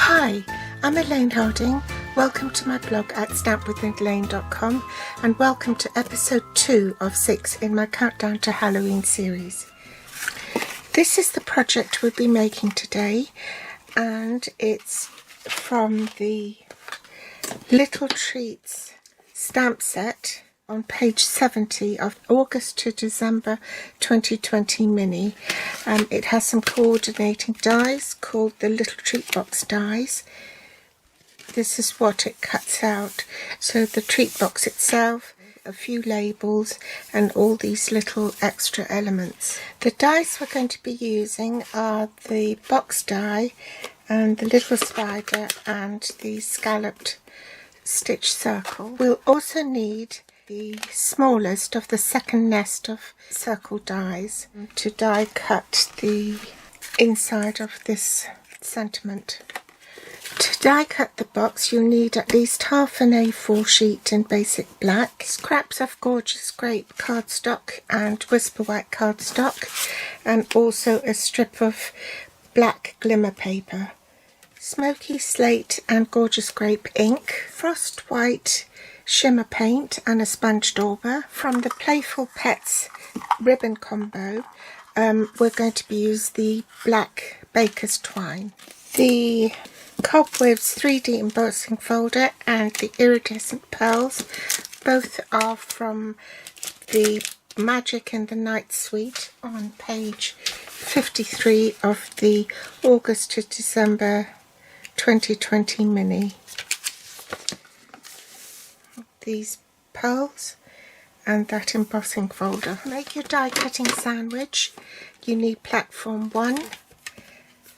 Hi, I'm Elaine Harding. Welcome to my blog at stampwithelaine.com and welcome to episode 2 of 6 in my Countdown to Halloween series. This is the project we'll be making today, and it's from the Little Treats stamp set on page 70 of August to December 2020 mini. It has some coordinating dies called the Little Treat Box dies. This is what it cuts out. So the treat box itself, a few labels, and all these little extra elements. The dies we're going to be using are the box die and the little spider and the scalloped stitch circle. We'll also need the smallest of the second nest of circle dies to die cut the inside of this sentiment. To die cut the box you'll need at least half an A4 sheet in basic black, scraps of gorgeous grape cardstock and whisper white cardstock, and also a strip of black glimmer paper, smoky slate and gorgeous grape ink, frost white shimmer paint and a sponge dauber. From the Playful Pets ribbon combo, we're going to be using the black baker's twine, the Cobwebs 3D embossing folder and the iridescent pearls. Both are from the Magic in the Night suite on page 53 of the August to December 2020 mini. These pearls and that embossing folder. To make your die cutting sandwich you need platform 1,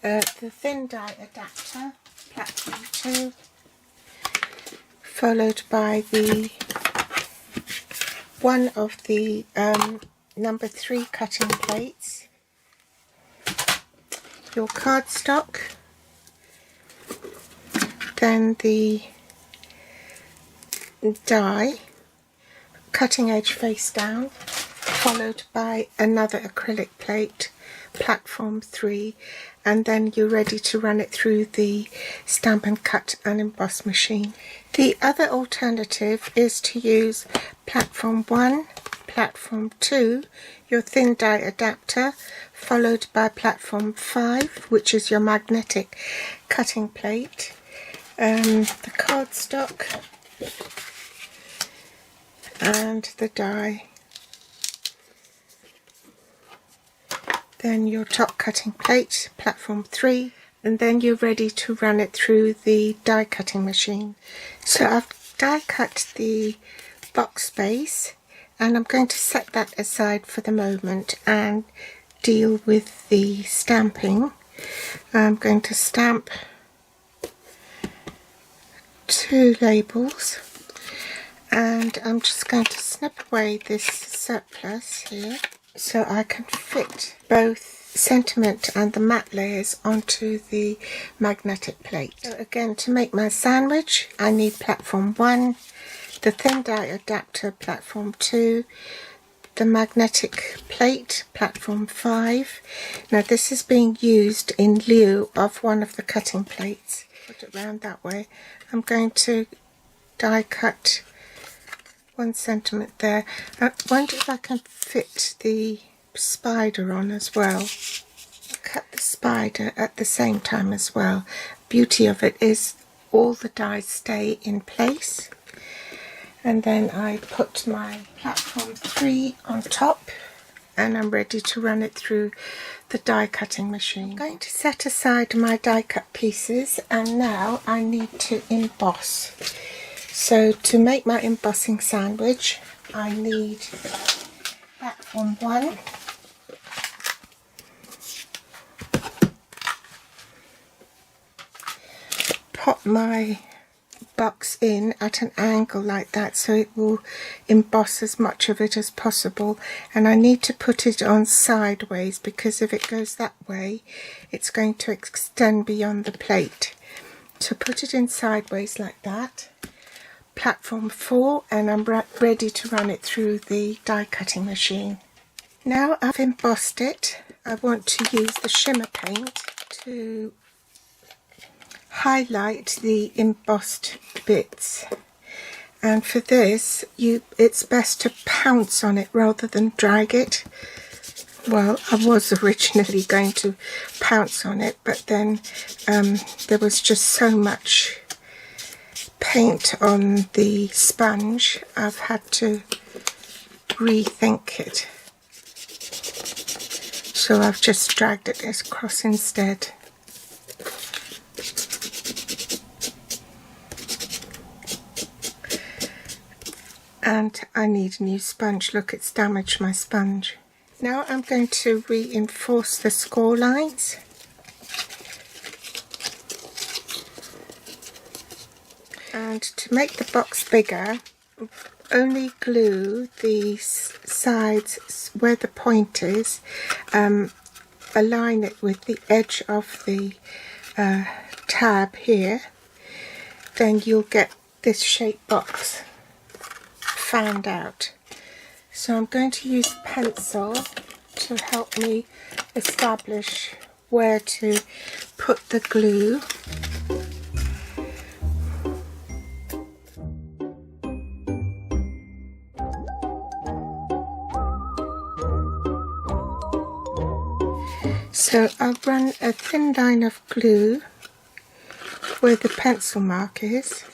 the thin die adapter, platform 2, followed by the one of the number 3 cutting plates, your cardstock, then the die, cutting edge face down, followed by another acrylic plate, platform 3, and then you're ready to run it through the Stamp and Cut and Emboss machine. The other alternative is to use platform 1, platform 2, your thin die adapter, followed by platform 5, which is your magnetic cutting plate, the cardstock and the die, then your top cutting plate, platform 3, and then you're ready to run it through the die cutting machine. So I've die cut the box base and I'm going to set that aside for the moment and deal with the stamping. I'm going to stamp 2 labels, and I'm just going to snip away this surplus here so I can fit both sentiment and the matte layers onto the magnetic plate. So again, to make my sandwich I need platform 1, the thin die adapter, platform 2, the magnetic plate, platform 5. Now this is being used in lieu of one of the cutting plates. Put it round that way. I'm going to die cut 1 sentiment there. I wonder if I can fit the spider on as well. Cut the spider at the same time as well. Beauty of it is all the dies stay in place. And then I put my platform 3 on top and I'm ready to run it through the die cutting machine. I'm going to set aside my die cut pieces, and now I need to emboss. So to make my embossing sandwich I need platform 1, pop my box in at an angle like that so it will emboss as much of it as possible, and I need to put it on sideways because if it goes that way it's going to extend beyond the plate. So put it in sideways like that, platform 4, and I'm ready to run it through the die cutting machine. Now I've embossed it, I want to use the shimmer paint to highlight the embossed bits, and for this it's best to pounce on it rather than drag it. Well, I was originally going to pounce on it, but then there was just so much paint on the sponge, I've had to rethink it. So I've just dragged it across instead. And I need a new sponge. Look, it's damaged my sponge. Now I'm going to reinforce the score lines. And to make the box bigger, only glue the sides where the point is, align it with the edge of the tab here, then you'll get this shaped box found out. So I'm going to use a pencil to help me establish where to put the glue. So I'll run a thin line of glue where the pencil mark is.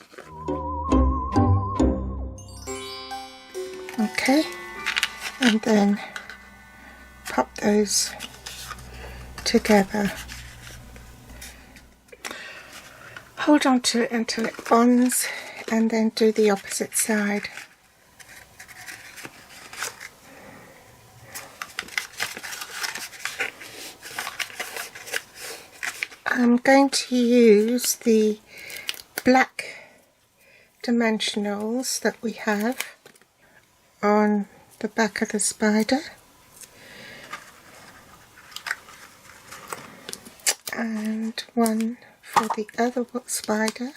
Okay, and then pop those together. Hold on to it until it bonds and then do the opposite side. I'm going to use the black dimensionals that we have on the back of the spider, and one for the other spider.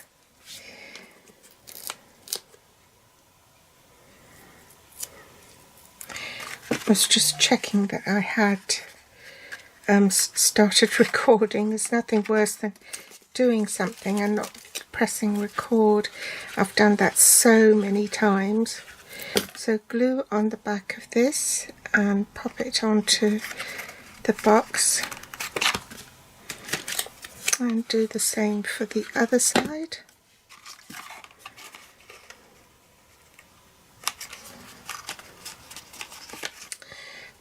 I was just checking that I had started recording. There's nothing worse than doing something and not pressing record. I've done that so many times. So glue on the back of this and pop it onto the box, and do the same for the other side.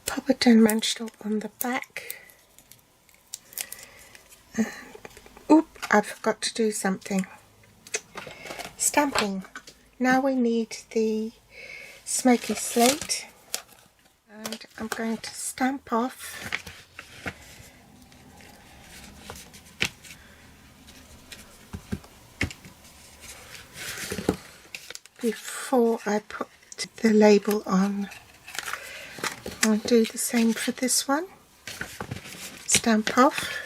Pop a dimensional on the back. And, oop, I forgot to do something. Stamping. Now we need the smoky slate, and I'm going to stamp off before I put the label on. I'll do the same for this one. Stamp off.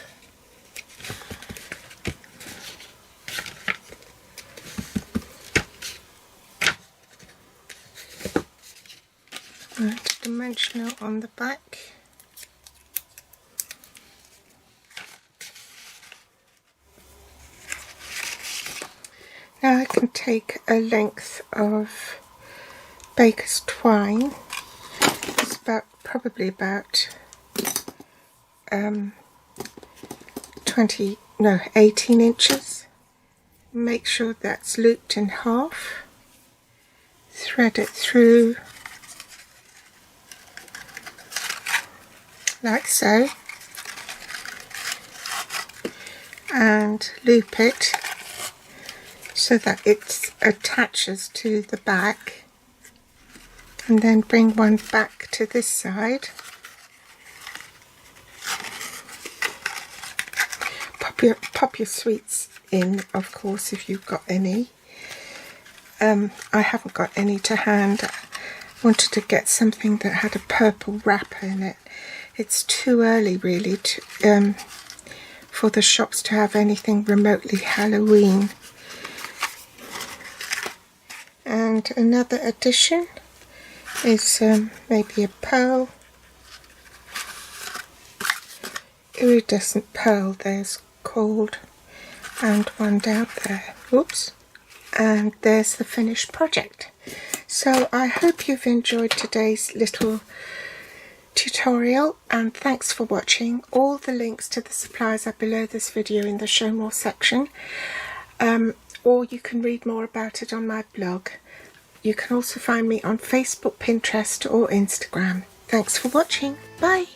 And dimensional on the back. Now I can take a length of baker's twine. It's probably about 18 inches. Make sure that's looped in half. Thread it through like so, and loop it so that it attaches to the back, and then bring one back to this side. Pop your sweets in, of course, if you've got any. I haven't got any to hand. I wanted to get something that had a purple wrapper in it. It's too early really to, for the shops to have anything remotely Halloween. And another addition is maybe a pearl, iridescent pearl there's called. and one down there. Oops. And there's the finished project. So I hope you've enjoyed today's little tutorial, and thanks for watching. All the links to the supplies are below this video in the show more section, or you can read more about it on my blog. You can also find me on Facebook, Pinterest or Instagram. Thanks for watching. Bye.